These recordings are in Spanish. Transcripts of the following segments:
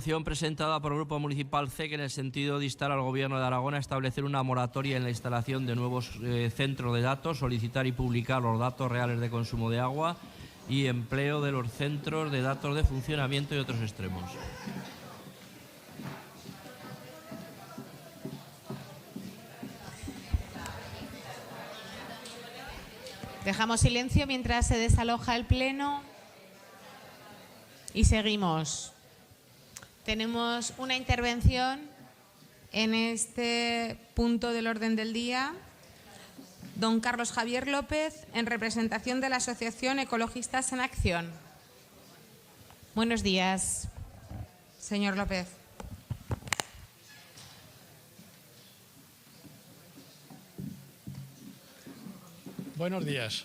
Moción presentada por el Grupo Municipal CEC en el sentido de instar al Gobierno de Aragón a establecer una moratoria en la instalación de nuevos centros de datos, solicitar y publicar los datos reales de consumo de agua y empleo de los centros de datos de funcionamiento y otros extremos. Dejamos silencio mientras se desaloja el pleno y seguimos. Tenemos una intervención en este punto del orden del día. Don Carlos Javier López, en representación de la Asociación Ecologistas en Acción. Buenos días, señor López. Buenos días.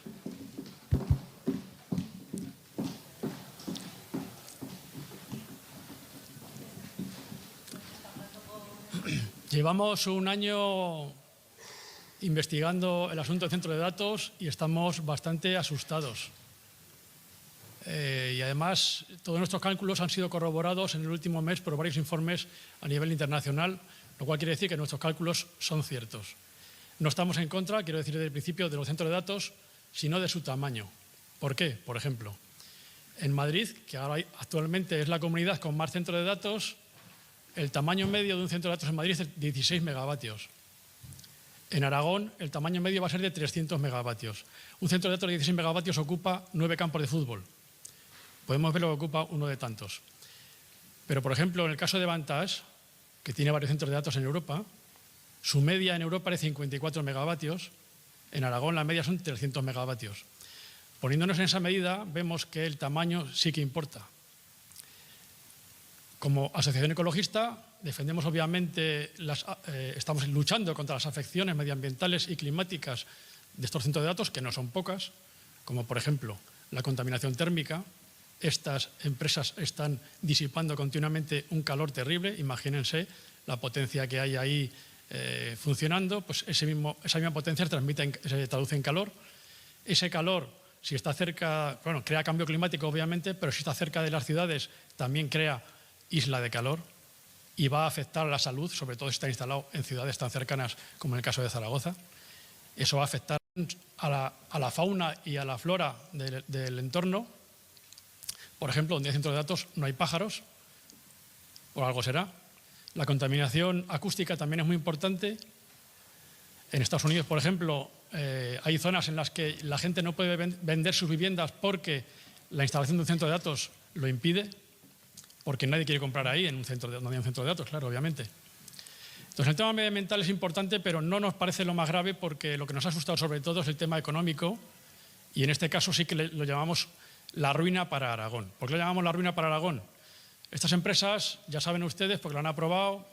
Llevamos un año investigando el asunto del centro de datos y estamos bastante asustados. Y además, todos nuestros cálculos han sido corroborados en el último mes por varios informes a nivel internacional, lo cual quiere decir que nuestros cálculos son ciertos. No estamos en contra, quiero decir desde el principio, de los centros de datos, sino de su tamaño. ¿Por qué? Por ejemplo, en Madrid, que ahora actualmente es la comunidad con más centros de datos, el tamaño medio de un centro de datos en Madrid es 16 megavatios. En Aragón, el tamaño medio va a ser de 300 megavatios. Un centro de datos de 16 megavatios ocupa 9 campos de fútbol. Podemos ver lo que ocupa uno de tantos. Pero, por ejemplo, en el caso de Vantage, que tiene varios centros de datos en Europa, su media en Europa es 54 megavatios. En Aragón la media son 300 megavatios. Poniéndonos en esa medida, vemos que el tamaño sí que importa. Como asociación ecologista, defendemos obviamente, estamos luchando contra las afecciones medioambientales y climáticas de estos centros de datos, que no son pocas, como por ejemplo la contaminación térmica. Estas empresas están disipando continuamente un calor terrible. Imagínense la potencia que hay ahí funcionando, pues esa misma potencia se traduce en calor. Ese calor, si está cerca, bueno, crea cambio climático obviamente, pero si está cerca de las ciudades también crea isla de calor y va a afectar a la salud, sobre todo si está instalado en ciudades tan cercanas como en el caso de Zaragoza. Eso va a afectar a la fauna y a la flora del entorno. Por ejemplo, donde hay centros de datos no hay pájaros, por algo será. La contaminación acústica también es muy importante. En Estados Unidos, por ejemplo, hay zonas en las que la gente no puede vender sus viviendas porque la instalación de un centro de datos lo impide, porque nadie quiere comprar ahí en un centro donde hay un centro de datos, claro, obviamente. Entonces, el tema medioambiental es importante, pero no nos parece lo más grave, porque lo que nos ha asustado sobre todo es el tema económico, y en este caso sí que lo llamamos la ruina para Aragón. ¿Por qué lo llamamos la ruina para Aragón? Estas empresas, ya saben ustedes, porque lo han aprobado,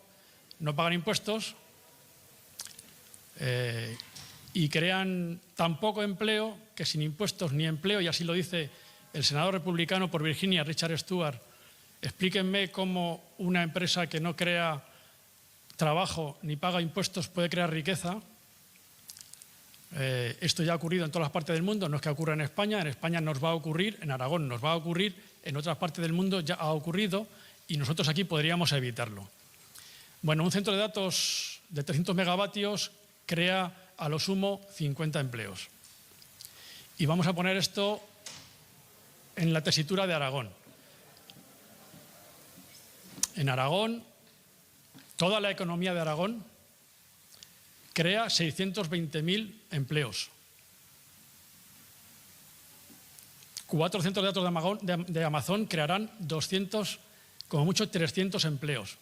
no pagan impuestos y crean tan poco empleo que sin impuestos ni empleo, y así lo dice el senador republicano por Virginia, Richard Stewart. Explíquenme cómo una empresa que no crea trabajo ni paga impuestos puede crear riqueza. Esto ya ha ocurrido en todas las partes del mundo, no es que ocurra en España nos va a ocurrir, en Aragón nos va a ocurrir, en otras partes del mundo ya ha ocurrido y nosotros aquí podríamos evitarlo. Bueno, un centro de datos de 300 megavatios crea a lo sumo 50 empleos. Y vamos a poner esto en la tesitura de Aragón. En Aragón, toda la economía de Aragón crea 620.000 empleos. 4 centros de datos de Amazon crearán 200, como mucho 300 empleos.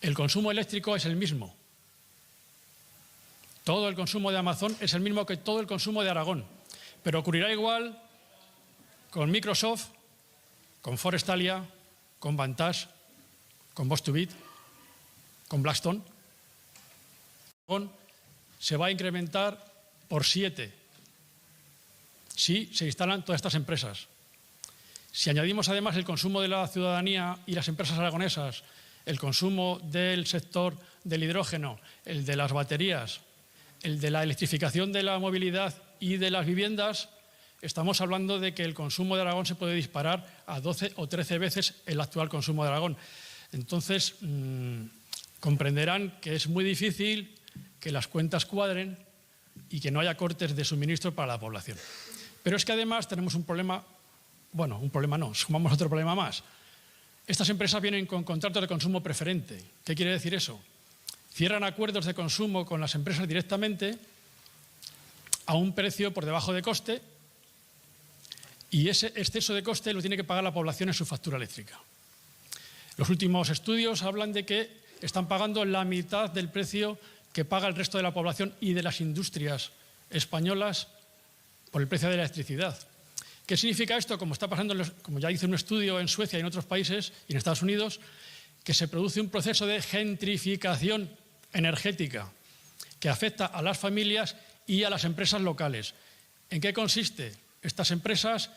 El consumo eléctrico es el mismo. Todo el consumo de Amazon es el mismo que todo el consumo de Aragón. Pero ocurrirá igual con Microsoft, con Forestalia, con Vantage, con Boss2Bit, con Blackstone. Se va a incrementar por 7 si se instalan todas estas empresas. Si añadimos además el consumo de la ciudadanía y las empresas aragonesas, el consumo del sector del hidrógeno, el de las baterías, el de la electrificación de la movilidad y de las viviendas, estamos hablando de que el consumo de Aragón se puede disparar a 12 o 13 veces el actual consumo de Aragón. Entonces, comprenderán que es muy difícil que las cuentas cuadren y que no haya cortes de suministro para la población. Pero es que además tenemos un problema, bueno, un problema no, sumamos otro problema más. Estas empresas vienen con contratos de consumo preferente. ¿Qué quiere decir eso? Cierran acuerdos de consumo con las empresas directamente a un precio por debajo de coste y ese exceso de coste lo tiene que pagar la población en su factura eléctrica. Los últimos estudios hablan de que están pagando la mitad del precio que paga el resto de la población y de las industrias españolas por el precio de la electricidad. ¿Qué significa esto? Como está pasando, como ya hice un estudio en Suecia y en otros países y en Estados Unidos, que se produce un proceso de gentrificación energética que afecta a las familias y a las empresas locales. ¿En qué consiste? Estas empresas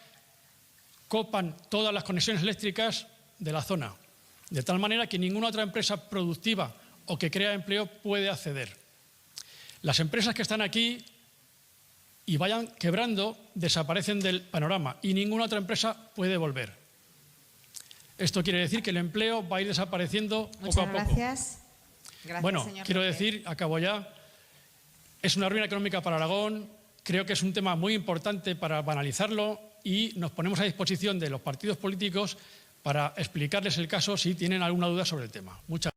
copan todas las conexiones eléctricas de la zona, de tal manera que ninguna otra empresa productiva o que crea empleo puede acceder. Las empresas que están aquí y vayan quebrando desaparecen del panorama y ninguna otra empresa puede volver. Esto quiere decir que el empleo va a ir desapareciendo poco a poco. Gracias. Gracias, bueno, señor quiero López. decir, acabo ya, es una ruina económica para Aragón, creo que es un tema muy importante para banalizarlo y nos ponemos a disposición de los partidos políticos para explicarles el caso si tienen alguna duda sobre el tema. Muchas gracias.